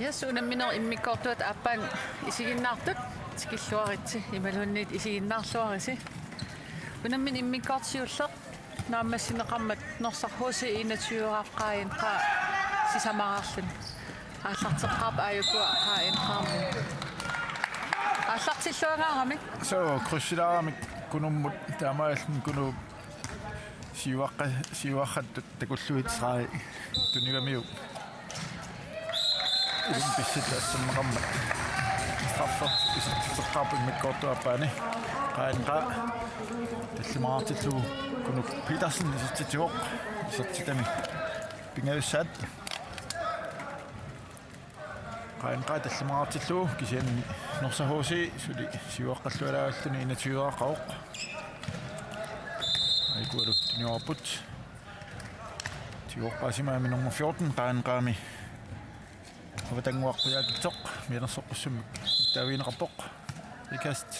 Yes, unamminor immikkortuat aappaan isiginnaartut tikilluaritsi imalunniit isiginnaarluarisi. Unammin immikkortiulleq naammassineqarmat norsarhuusi 21-aaqqaain qaa sisamaqarlun. Ааллартеққарп ааюкуа қаинқарми. Ааллартиллуангаарамик. So круссилаарамик кунуммут таамааллун куну сиваққат такуллуитсраа тунигамиу. Илин писситассаммақармат. Стафферт истеққарпик миккортуапаани. қаинқа таллимаартиллу куну Питерсен исертитиоқ исертитами. Пингависсаат қаинқа таллимаартиллу кисианни норсахууси сули сиваққаллуалаагаллуни инатиуааққаоқ айкуалу тиниорпут тиорпаасимаами номер 14 қаинқаами аватангуаққуяакитсоқ мианерсоққуссуммик таавинеқарпоқ икаст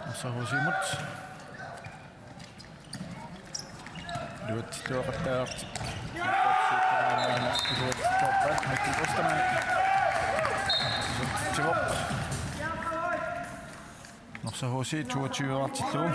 норсахуусимут дуат туақаттаартик дуат топпат миккостамани тивоқ норсахууси 22-артиллу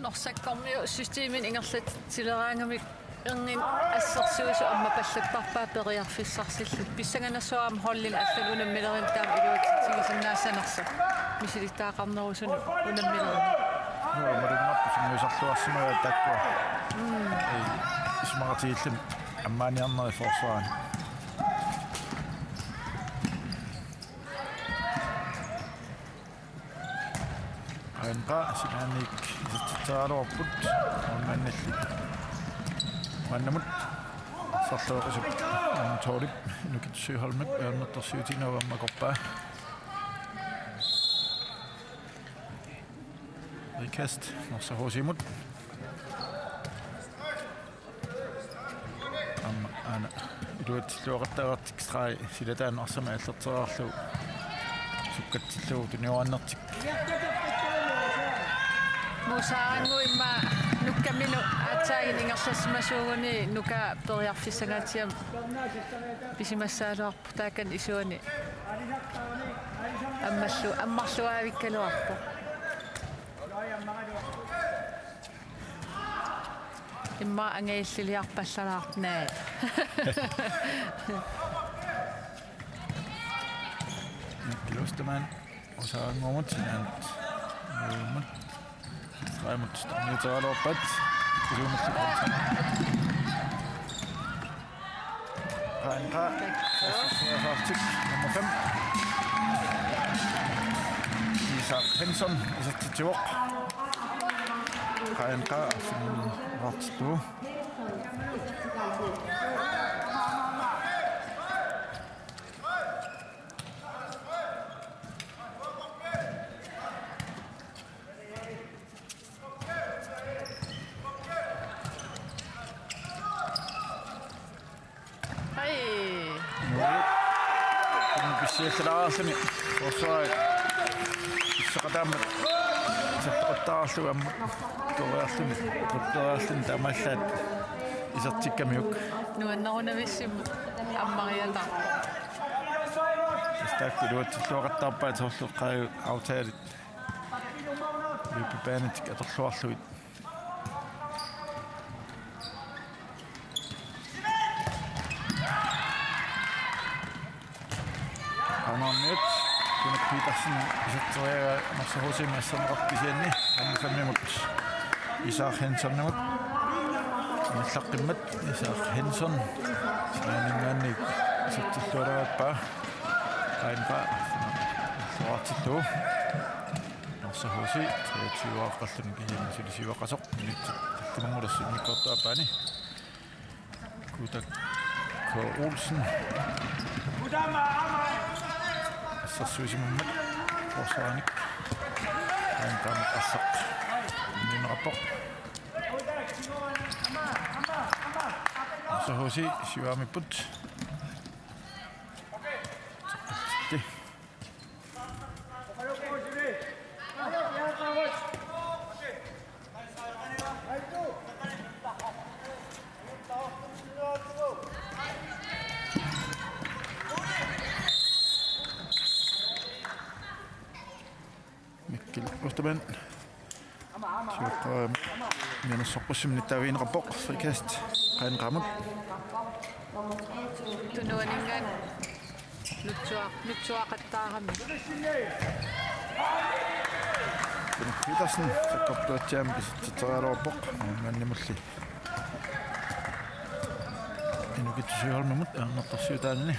Norsakkormiu systeemin ingerlat tileraangamik ernin assерсуусу амма паллаттарпаа периарфиссарсилlut писсаганасуаам холлин аллагунаммилерин таам илуатитсигисиннаассанерса мисилиттаақарнерусуну унаммилерин нуамариннарпу симуисарлуарсимага таккуа исмаратииллун аммааниарнери форсуаани анга синаник исертитсаалуарпут аммаанналли маннамут сарлуоқисуп тоолип нукитсуйхалмик яаннэрторсиутинаваммакорпаа рикаст норсахуусимут ана илуатсиллуақаттаагартик страи силатаан арсама аллертераарлу суккатсиллуу туниуаннертик мусаангу имма нуккамину аатсаагин ингерлассимасуугуни нука периарфиссагаатиам писимассаалуарпу таакан исуани аммарлуаавиккалуарпу имма ангаиллилиарпаллалаартнаа Klostman usaangumut sinant mut raimut nitaalorpat isuumattuqarsan qaanqa sassisuafartik nummer 5 Isaac Henson isattiuoq qaanqa sinartarlu Sieltä osaa saqataammat saqattaarlu amma tuariarlun tamallaat isertikkamiuk nuannerunavissim ammariatarpu staakku luatilluaqattaarpaat sorluqqaaju autaalit lipipaanatik atorluarluit Anonnet kun Petersen isattuaga norsahusимассанеқарписианни аммафаммимут Isaac Henson-нут маллаққиммат Isaac Henson синаанимгаанник исаттиллуалааппаа qainqa суартиллу норсахуси 23-ааққаллун кисиан силисивақасоқ минутсит таллимангулассу миккортуапаани Kutak K. Olsen Assassuisimummat forsvaarnik qainqaamat assaq minerapoq Sahusi sivaamipput Taqqitti Mikkel Osterman. Siuqqa mianussoqqussimni taviineqarpoq frikast qaanqamut. Tunuaningan nutsuaqattaarami. Petersen saqqortuatsaam kisitterialuarpoq maannimulli. Inukitsusiornumut aannertarsiutaanani.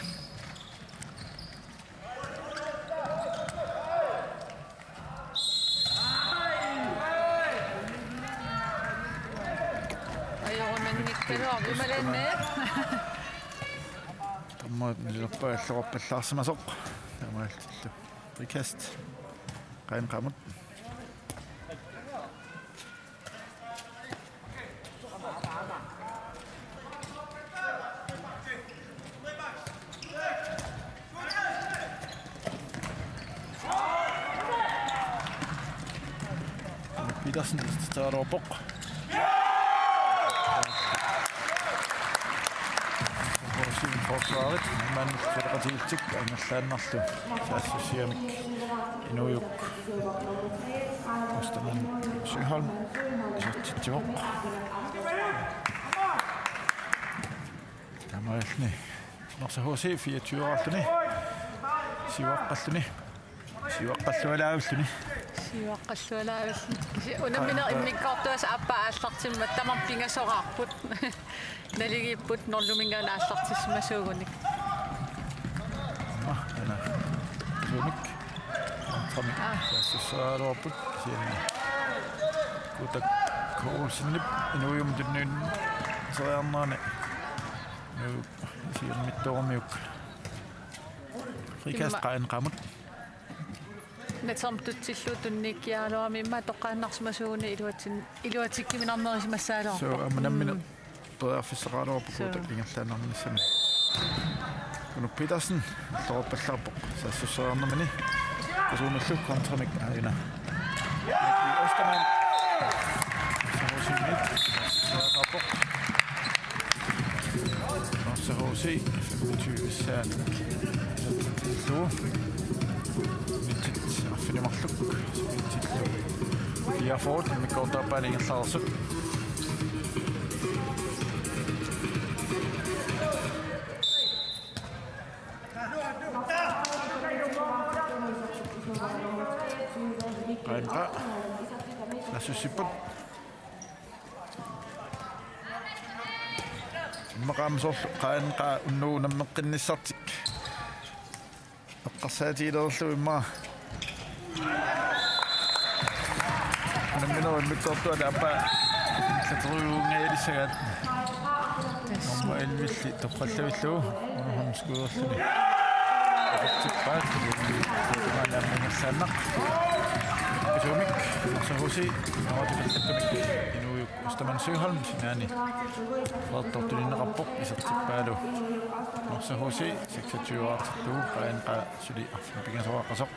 Ayorumannikkaluar imalanne. Tamma nillerpaallorppallaarsimasoq. Tamaallu. Frikast qaanqamut. Petersen starter op. Forsvaret, men federativt annerledes. Sassusiamik Inujuk Osterman Sygholm Isattitsivoq Tamalni Norsa HC 24-артуни Sivaqqallualaavalluni Siuaqqallualaavalluni unamina immikkortuas appa aallartimmat tamar pingasoraarput naligiipput norlumingaana aallartissimasuugunik ana sunik antramik sassussaaruarput sianni kutak koulsinnip inuyum tunnuun seriarnaani nu sianmittoormiuk frikast qaanqamut Natamtutsillu tunnikkiaaluami imma toqqaannarsimasuuni iluatikkiminarnerisimassaalorpo. So amnammina toerfissaqaaluarpu kuutak ingerlaanarnissami. Kunu Petersen toorpallarpoq sassusseriarnermani kusuunullu kontramik aina. Osterman sahosimit saaqarpoq. Sahosi 25 saatik. Tillu Afinimarluk Pia Ford mikkortaappaani ingerlaarsut qaanqa nassussippat maqaamsorlu qaanqa unnuunammeqqinnissartik eqqarsaatiilerlu imma Namino mikkortuala appa lateruungaalisagaat nomma elvilli toqqallavilluu hamskuerluni aqartippaat maanaammingersaannaq kusumik sahusi naatukallattumik inuuyuk Osterman Sygholm sinaani vertortulinneqarpoq isertippaalu norsahusi 26-aartillu qaanqa suli arfipingasoaqasoq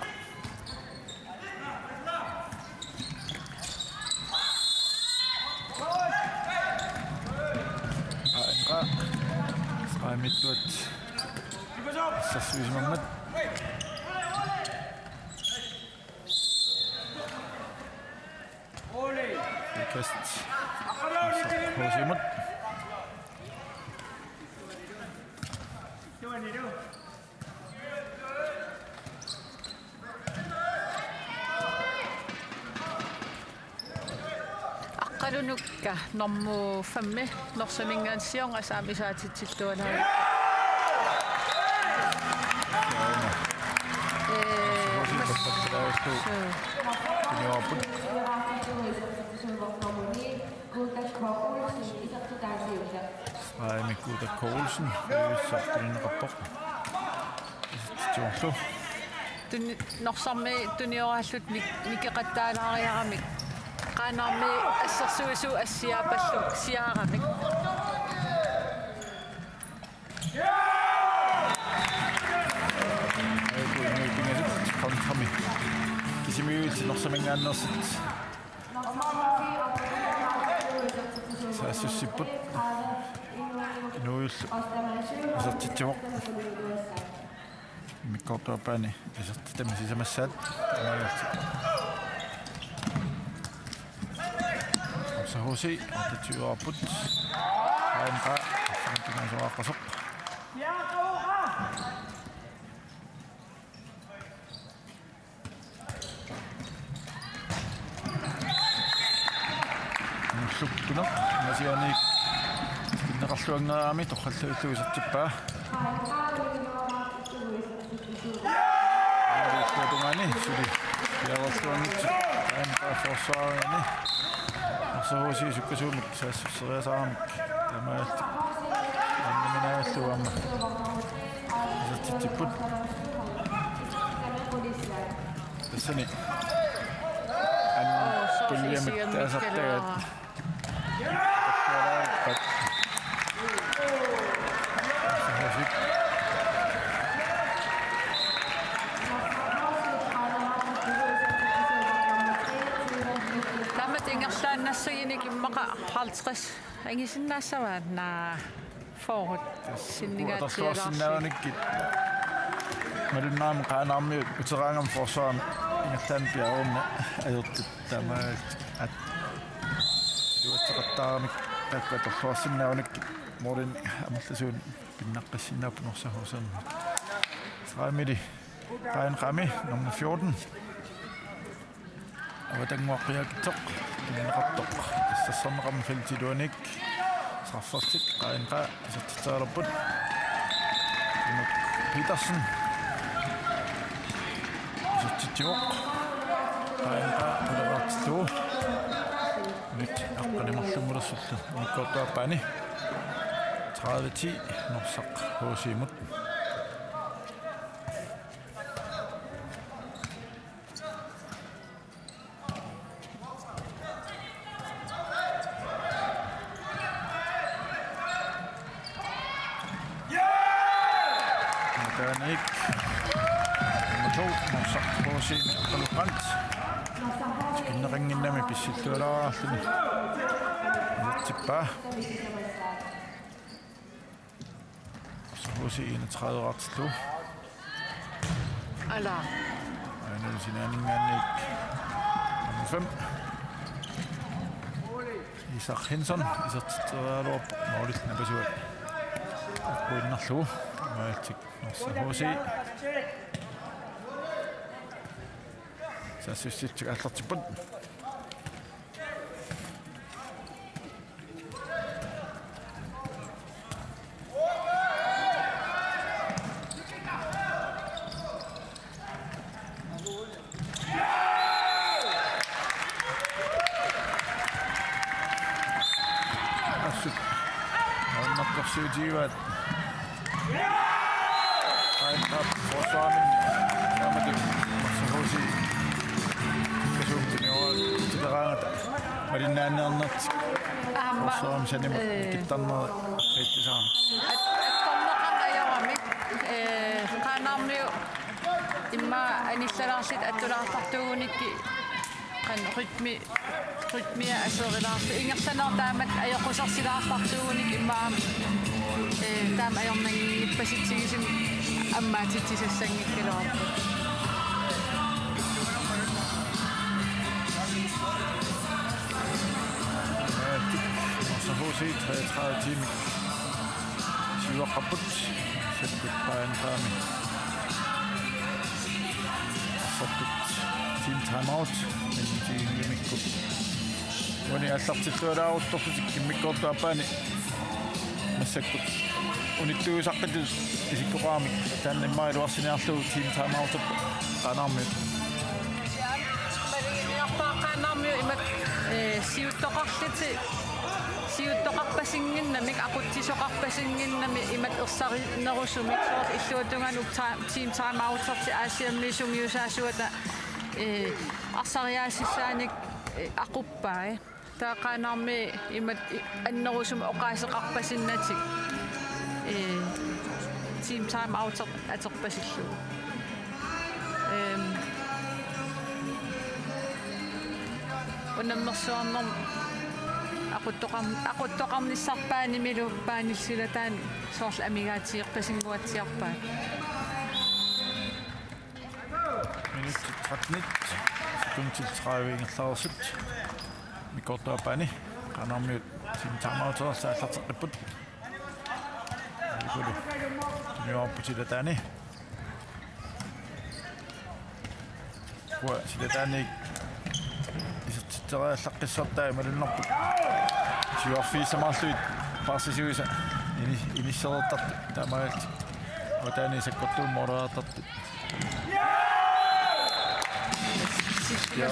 mittuat sassviismammat kast hoosimut Aqalunukka normu fammi norsamingaansiornga saamisaatitsilluanaa Mikkuuta Koulsen sartulinneqarpoq isittiorlu norsarmi tuniorallut mikeqattaalaariaramik qaanarmi assersuisu assiaapalluk siaaramik kontrami kisimyuuti norsamingaannersit saasussipput inuullu isartitsuvoq mikkortuappaani isartitami sisamassaat amaarti Hosi артитиуарпут аанга сантинасоаққасоқ нуссуптуна насианик киннеқарлуангаами торхаллуиллуисартиппаа тунгани сули яаварлуангит аанга форсаарани Hosi sukkasuumik saasseriasaarmik tamaalt annaminaаллуамма саттиппут тассани пулиамик таасартагаат Nassagиник иммаqa 50 ангисиннаассаваат наа форут синнигаатсиалаарниккит малуннаам qaanaarmiut утераангам форсаам ингерлаан пиарунна аёртут тамаат ат дуатсеқаттаарамик таккаторлуарсиннааниккит морин амерласуун пиннаққиссиннаапунерсахусам саамили qaanqami nummer 14 аватангуаққиакитсоқ иннеқартоқ иссассарнеқарм филтилуаник сарфертик qainqa исаттитсаалерпут имак питерсен исаттитсиоқ qainqa пулераартиллуу мит аққанимарлуммулерсуллу уккортааппаани 30-10 норсақ хоосимут Danik Matol Mosaq Hosi Qalqant Inneqanginnami pissillualaaralluni Natippa Hosi 31-artillu Ala Anu sinaningaannik 5 Isaq Henson isartitseraaluarp Maulil napasuat Appuinnarlugu Maatik Hosi Sassissitsik аллартиппут ассут норматторсуутигиваат Qainqa forsaamin naamatik Hosi kasuumtuniuat tileraangata malinnaanneernertik forsaam sanim kittarnera qiittisaam атторнеқан аёрамик qaanаарmiu имма аниллалаарсит аттулаартартуугуникки қан ритмия асерилаарсу ингерланер таамат аёқусарсилаартартуугуник иммаам таам аёрнангиппаситсигисим аммаатитсисассангиккалуар Hosi 33 timik siuaqqapput sattuppaanqaami sattut team timeout mintiimikkut wani аллартиллуалаарутторсутик киммиккортуаппаани массаккут унитtuusaqqatu isиккоqaamik таанниммаа луарсиниарлугу team timeout qaanаарми qaanаарmiu имак сиуттоқарлути сиуттоқарпасингиннамик aquttisoqarpasinginnami imat ersarinnerusumik soort illuutunganuk team time outerti aasiammisungiusaasuata арсариаассааник aquppaa таақаанаарми имат аннерусум оqaaseqarpasinnatik team time outer атерпасиллу унаммерсуарнер aquttoqarnissarpaanimiluppaanissилатаан соорл амигаатиерпасингуатсиарпаа minut 13 sekundtil 30 ингерлаарсут микортуапаани Kanarmiut team timeout saallarteqqipput. Ikulu. Tuniorputilatani. Wa silatani isattereallaqqissartaa malunnerput. Siuarfi samarluit parsisuisa inissertart taamaalt. Otani sakkortuummoraartart. Ja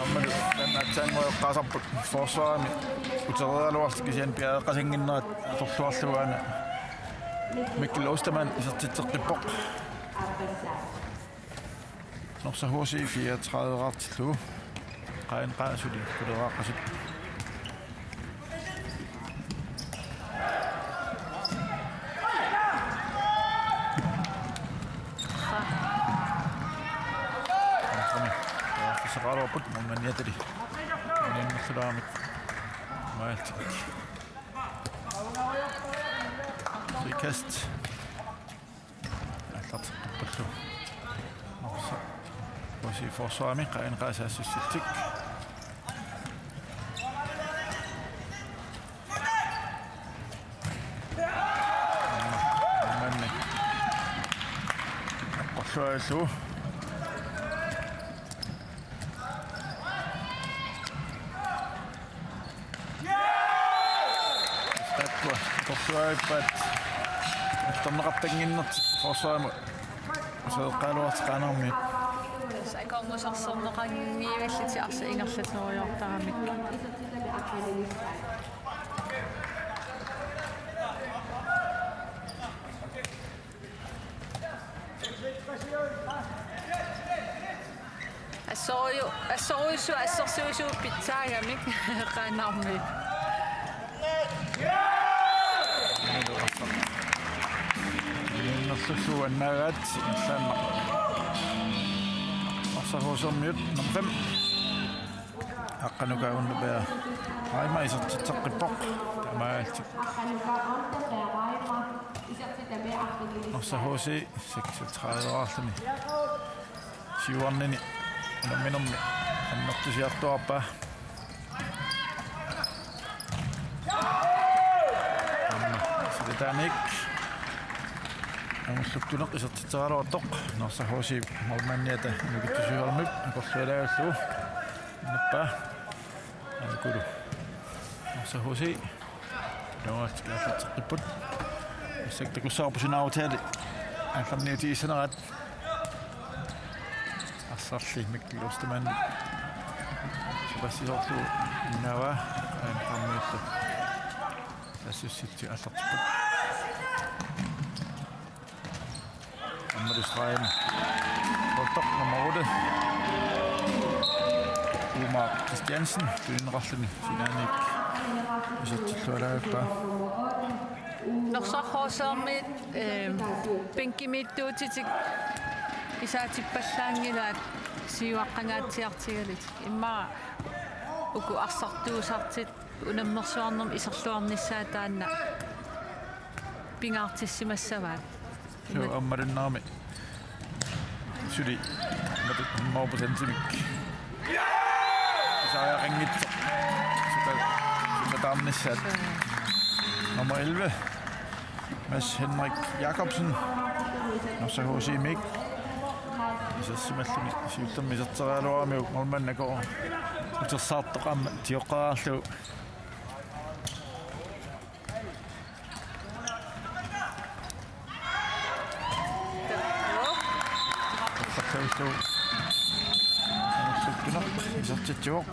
ammal tanatsaangoeqqaasarput forsvaarami uterialuartikisian piaqasinginnerat atorluarluaana Mikkel Ostermann isartitteqqippoq Norsahuusi 34 qaanqaasuli kuleraaqasut Saqaruaput manniatali ninnerlulaamik maaltik frikast аллартеққиппаллу орса оси форсуами qaanqaasaassuttik манни аққорлуаллу Torsuaipat torneqartanginnert forsvaama useeqqaaluarteqaanarmiut сакормусарсэрнеқангииваллити арса ингерлатериортарамик ассорсуусу питсаагамик qaanarmiut Nasusu annagat sanna Asahuusummiut nummer 5 Haqqanuka unnubea Aima isartitteqqippoq Tamaaltik Asahuusi 36-aarluni Siuarnini Namminummi annertusiartuarpa Sidetanik Amulluqtuneq isertiteraluartoq Norsahuusi mormanniata nukittusuarmip akorlualaagallugu nappa anikulu Norsahuusi Noat allarteqqipput issaktakussaarpusunaarutaali алларниутигисанерат ассарли Mikkel Ostermann супассисорлу инава ааммиуллу тассусситти аллартиппут Ammeristrein Rotok nomor 8 Umar Christiansen tyynralluni sinanik isattillualaappa Norsarhoosermiit pinkimiittuutitik isaatippallaangilaat siuaqqangaatiartigalit imma uku arsartuusartit unammersuarnerm iserluarnissaataanna pingaartissimassavaat So ammarinnaami suli matut moopusentimik isaajaqanngitso supataarnissaat nummer 11 Mads Henrik Jacobsen Norsahuusi Mik isassimalluni siuttammi iserterialuaramiu mormannakoo utersaartoqaamma tioqqaarlu So, suktunak isartitsuoq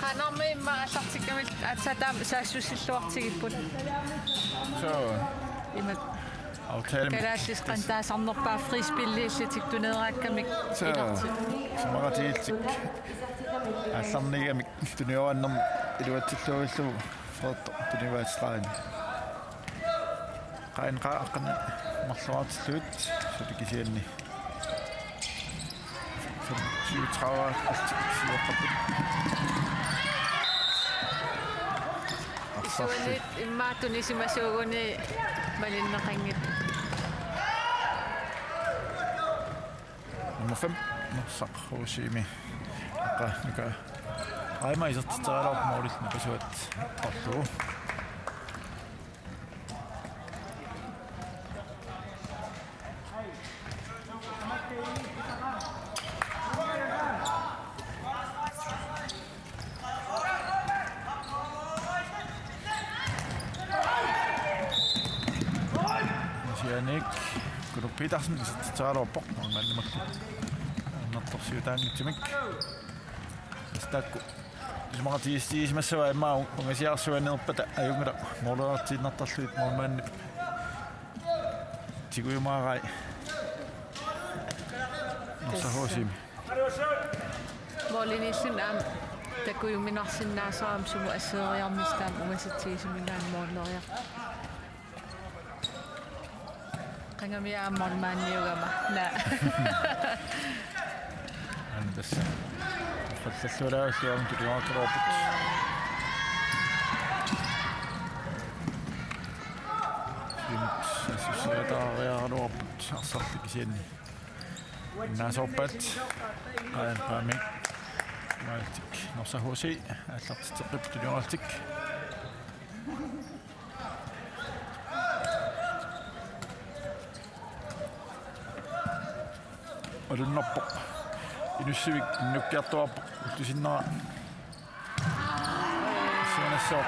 qaanarmi imma allartikkamil atsataam saassussilluartigipput so imat aftale Kalaallis qantaasarnerpaa frispilliillitik tuneeraakkamik ilartik samaratiiltik алларниgamik tuniorannam iluatsilluuillu фото туниваатсраани qainqaaqna marluartilluut sutikisianni 37 siuqqaput Isuanit immaatuni simasuuguni malinneqangit. nummer 5 norsaqquusiimi aqqa aima isertiteralarp moolit napasuat qarlugu Janik Guru Petersen isertiteralarpoq normaallimakku nattorsiutaangitsimik staakku ismaqatiistiismassua immaa ungasiarsuanerpata ajungala molerartiinartarluit mormaanni tiguimaarai norsahusimi Molinissinn aam takuyuminarsinnaasaram sumu asseeriarmistaam ungasatiisiminaan moolleria. Qangamia mormaanniugama na. Andas fallalluaraulluam tulimaaqeroorput Simit assosiataariaruarput arsarlikisianni naasorpat qaamik maaltik norsahusi аллартитеққип тулиоралтик оруннарпоқ инуссивик нуккиартуарпоқ уттусиннера сианассоо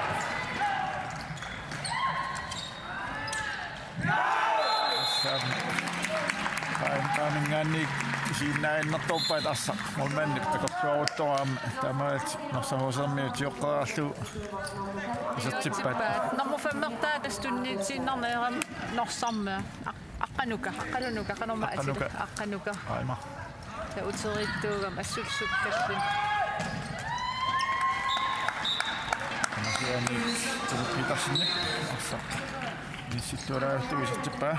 Kaamingani siinnainnertorpaat arsa molmanni pakottuaruttoraam tamaat norsahuusermi tioqqerarlu isertippaat Nummer 5 tastunniitsinnarneeram norsarma aqqalunuka qanorma aqqalunuka aima ta uterittuugam assulsukkallun Nasiani Petersen arsa nissilluaraarlu isertippaa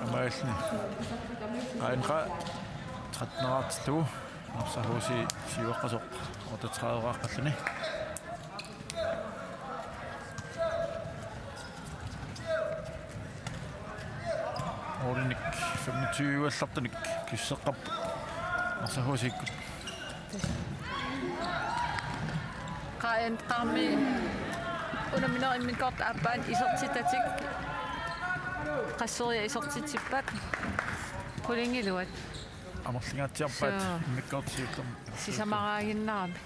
Amailni qainqa 13 norsahuusi siuaqqasoq ortatræeraqqalluni Ornik 25 allartanik kisseqqap norsahuusiikku qaami unaminerimin kort appaan isertitatik qasseriya isertitippak qulingiluat amorlingaatiarpaat immikkortisiuttam sisamaraaginnaarami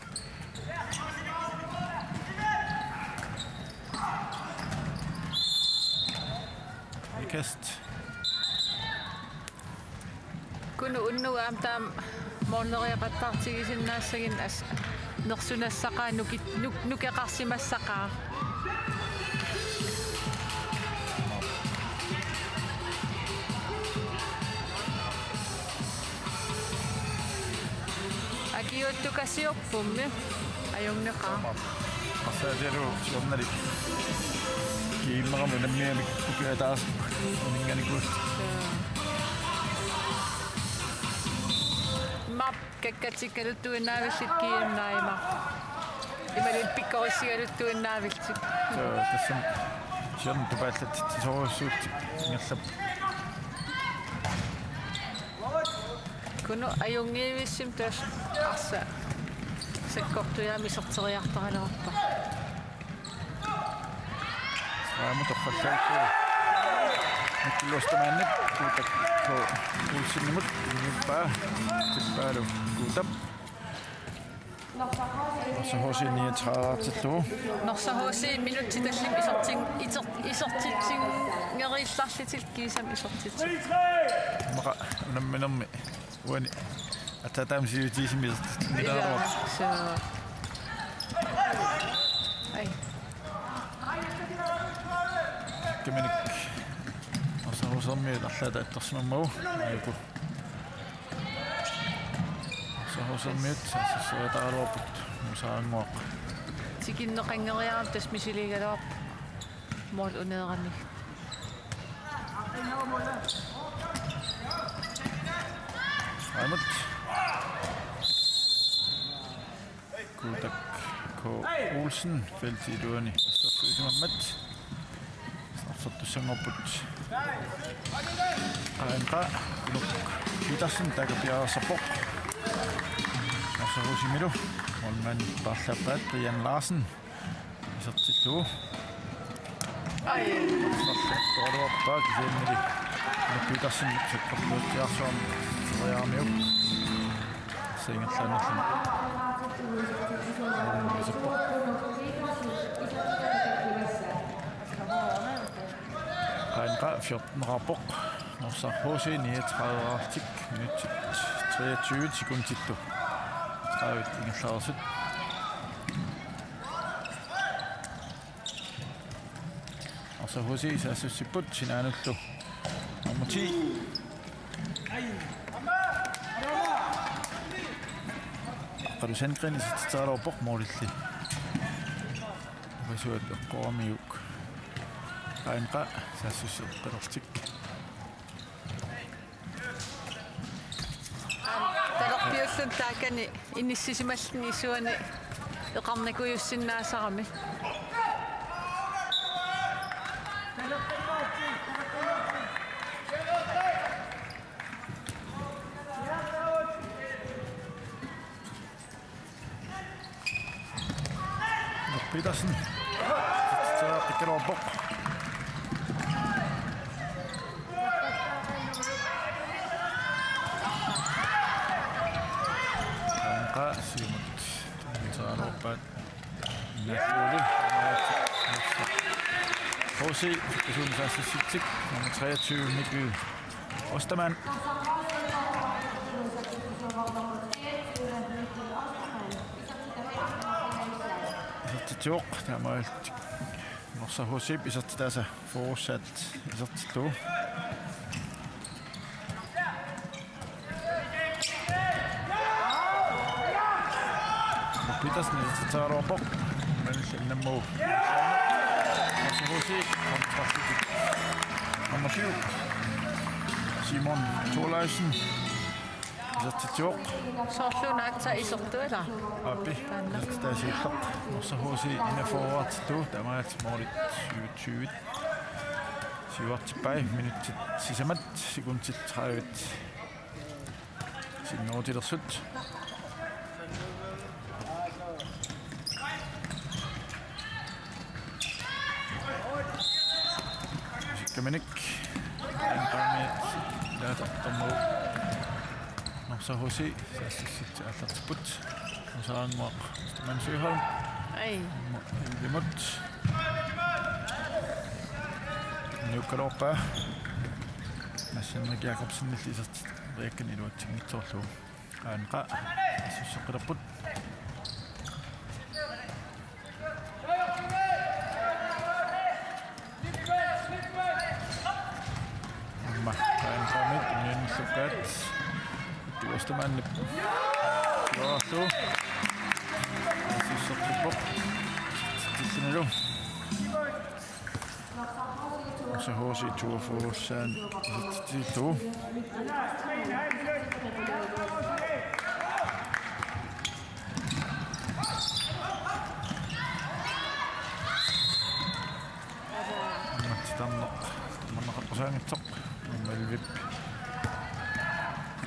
ikast kunu unnugaam taam moorneriaqattartigisinnaasagin as nersunassaqaa nukeqarsimassaqaa akiuttukasiorpummi ajungneqaa qasaadialu siornali kiimmerami nammiamik ukiataas uninganikut map kakkatikkaluttuinnaavillит kiinnaima imalit pikkorissigaluttuinnaavilltik тассам сиорн тупааллат сорусsuutti ngерлap kunu ajungiivissim taas arsa sakkortuyaami serteriartaralorpa aamu torfallaakkuu nikkiluostamaannip kuutak kuulsinnimut innippaa tippaalu kuutap Norsahuusiinniataraartillugu Norsahuusi minutitallim isertitsin ngerillarlitil kiisam isertitsin maqa unamminermi uani atataamsiutiisimi isertitnilaarua so ai keminik Norsahuusermi arlaata attarsimammagu ayuku Norsahuusermiut sasseriataraluarput musaanguaq tikinneqangeriaram tas misiligalorp mool uneerami Imut. Kudak K. Olsen felt i duani. Startsuisimammat. Startussangopput. Qainqa kuluk Petersen takapiarasarpoq. Arsaruusimilu. Molman parlappaat Brian Larsen. Isertitlu. Torluorpaa kisiimmili. Petersen sakkarluutiarsuam teriarmiuk. Siingerlaannerlun. Isappoq. Qainqa 14-nerarpoq. Norsarhuusi 39-artik minuttit 23 sekundittu. Qaavit ingerlaersut. Norsarhuusi saassut sinaanullu. Nummer 10. Qarusangren isitsaarorpoq moolilli. Vasuat eqqoramiuk. Qainqa saassusseqqalertik. Talorpiullun taakani inissisimalлни isuani eqarnikuyussinnaasarami. Petersen. Så pikkelorpoq. Siimut saarorpaat nakuuli Hosi isuunsaassassitsik nummer 23 Mikkel Ostermann. Isertituoq taamaalt Norsarhuusip isertitaasa fortsat isertillu. Petersen isitsaarorpoq manillanammu. Norsarhuusi kontrastit. Nummer 7 Simon Thorleifsen isertituoq. Sorlunaatsa isertuala. Appi isertitaasiullaq. Norsarhuusi inaforwartillu tamaat moolit 27. Siuartippai minuttit sisamat sekundit 30. Sinnoortilersut. Kaminik. Kami datattammu. Norsarhuusi saassut аллартиппут. Нусаангуақ Мансуйholm. Ai. Limut. Nukkalorpaa. Nassannak Jakobsen isert reakkani luatsigmitsorlu. Qaanqa susseqqilerput. Qaanqamit minullukaat Ostermann. Joarlu. Susseqqilerpoq. Tissinilu. Norsarhuusi tuufuussaan isittitu. Mannaqaqqasaangitsoq malvip.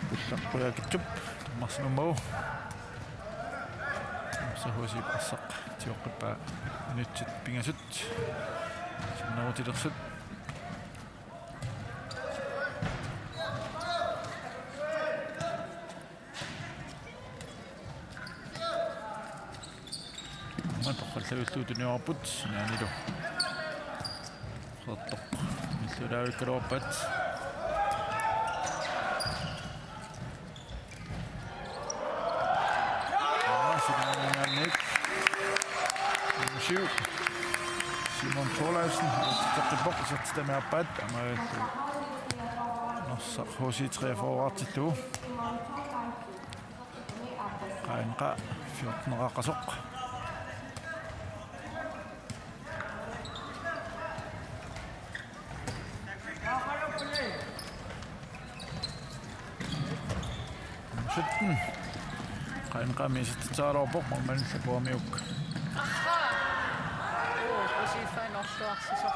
Pullaqquyaakitsup marsinumau. Norsarhuusi passaq tioqqippaa minutsit pingasut. Sinnautilersut. Toqallavulluutuniorput naanilu qertoq millulaavikkalorpat sinnaanangaannik siu Simon Thorleifsen toqqippoq isertitamiarpaat amaallu Norsarhuusi 43 qainqa 14-neraqasoq. 17 qainqaamisitsaarorpoq mammanllapuamiuk Aha. Kusifain orluarsiso.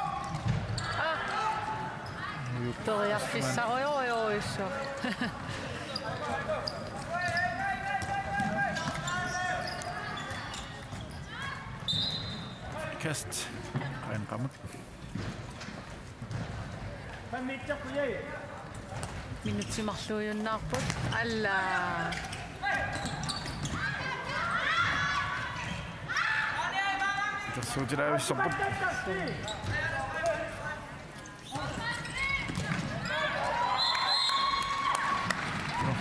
Toriarfissariorioriusso. kast qainqamut Minutimarluujunnaarput alla. tersuutiraavissarput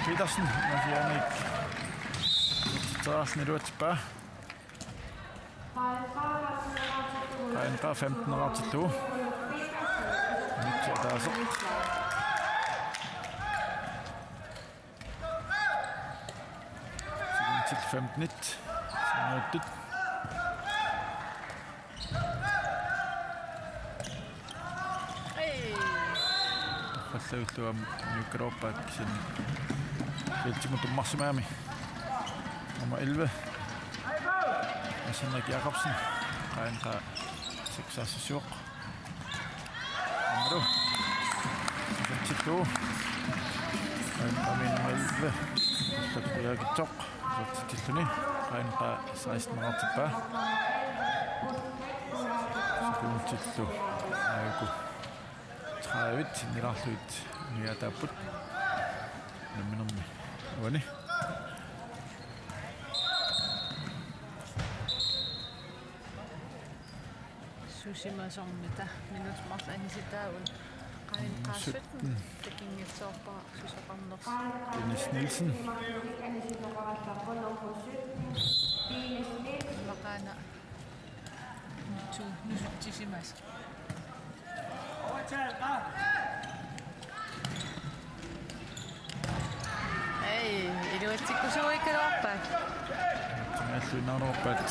Petersen nasianik taarniluatpa qainqa 15 nyt taas til 15 nyt Ei. falluulluam mikrooppaaksin Viltimutummarsimaami nummer 11 Henrik Jacobsen qainqa 6 numero 52 qainqami nummer 11 takuyaagitsoq sortitilluni qainqa 16 martippa sukuntillu aagu traavit nirarluit niataaput nummi Wani Susimasormita minutmarlanisitaaun qainqaassutun takinngitsoorpaa susaqarners Dennis Nielsen maqaana nusuttissimas Ei, iluatsikkusuikaloorpaat Tunalluinaaruuppaat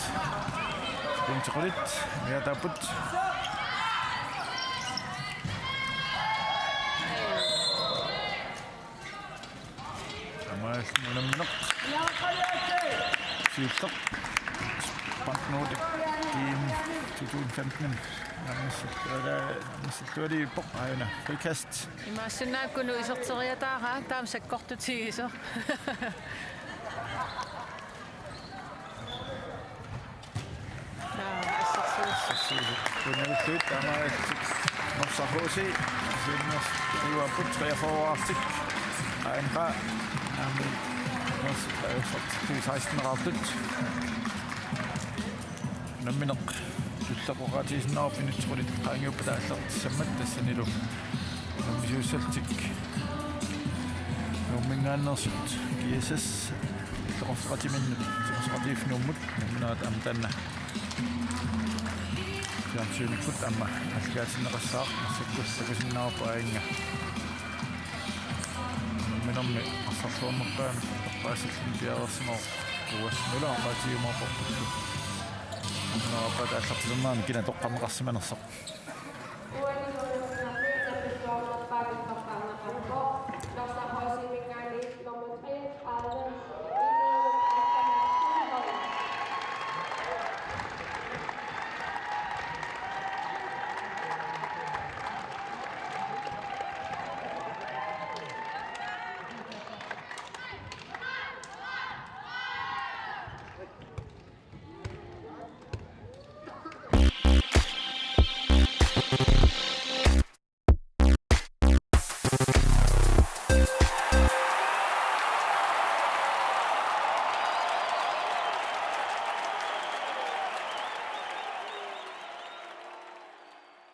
Kuntiqulit miataaput Amaal munammineq siitteq Banknote Team 2015 nammissallualiippoq aina frikast Imaassinaakunu iserteriataara taam sakkortutigiso Kunalluit amaal norsarhuusi sinnas iuapput 43 qainqa aami sortittuisaasteneraartut nammineq sullaqoqaatiisnaarup minutsuqulit qaangiuppa taallertissammat tassanilu nammisuussaltik nummingaannersut kiasas toqorqatiminnut toqorqatiifnuummut namminaat amtanna Jansuunikut amma alkaatinneqassaaq massakkuttakusinnaarupa ainga namminermi arsorluammerpaami tappaasallin piarersimo uassnula qaatiumaaqorpullu namminarappa taallertisernaami kina toqqarneqarsimanersoq